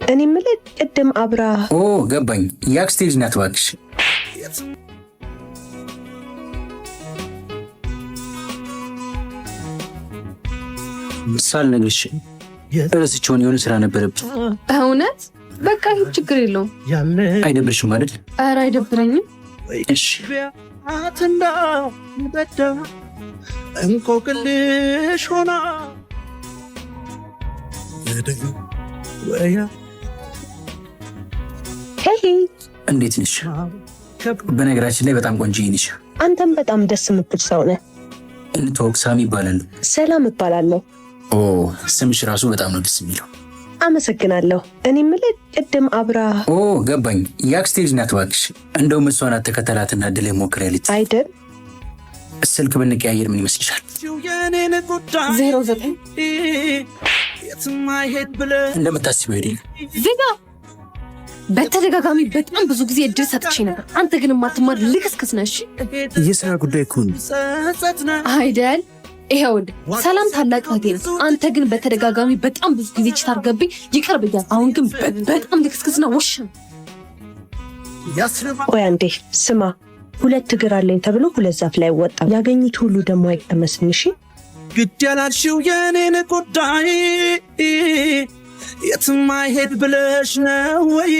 እኔ የምልህ ቅድም አብራ ገባኝ። የአክስቴ ልጅ ናት እባክሽ። ሳልነግርሽ እረስቼውን የሆነ ስራ ነበረብኝ። እውነት? በቃ ይህ ችግር የለውም። አይደብርሽም አይደል? ኧረ አይደብረኝም። እሺ እንቆቅልሽ ሆና እንዴት ነሽ? በነገራችን ላይ በጣም ቆንጆ ነሽ። አንተም በጣም ደስ የምትል ሰው ነህ። እንተዋወቅ። ሳሚ ይባላል። ሰላም እባላለሁ። ስምሽ ራሱ በጣም ነው ደስ የሚለው። አመሰግናለሁ። እኔ የምልህ ቅድም አብራ ገባኝ። የአክስቴ ልጅ ናት እባክሽ። እንደውም እሷ ናት ተከተላትና እድል ሞክሪያለች አይደል? ስልክ ብንቀያየር ምን ይመስልሻል? 09 እንደምታስቢው አይደል? ዜጋ በተደጋጋሚ በጣም ብዙ ጊዜ እድል ሰጥቼ ነበር። አንተ ግን ማትማር ልክስክስ ነሽ። የሥራ ጉዳይ እኮ ነው አይደል? ይኸውልህ ሰላም ታላቅ እህቴ ነው። አንተ ግን በተደጋጋሚ በጣም ብዙ ጊዜ ችት አድርገብኝ ይቅር ብያለሁ። አሁን ግን በጣም ልክስክስና ውሻ። ቆይ አንዴ ስማ፣ 2 እግር አለኝ ተብሎ 2 ዛፍ ላይ ወጣ። ያገኙት ሁሉ ደግሞ አይቀመስም። እሺ ግድ ያላልሽው የኔን ጉዳይ የትም አይሄድ ብለሽ ነው ወይ?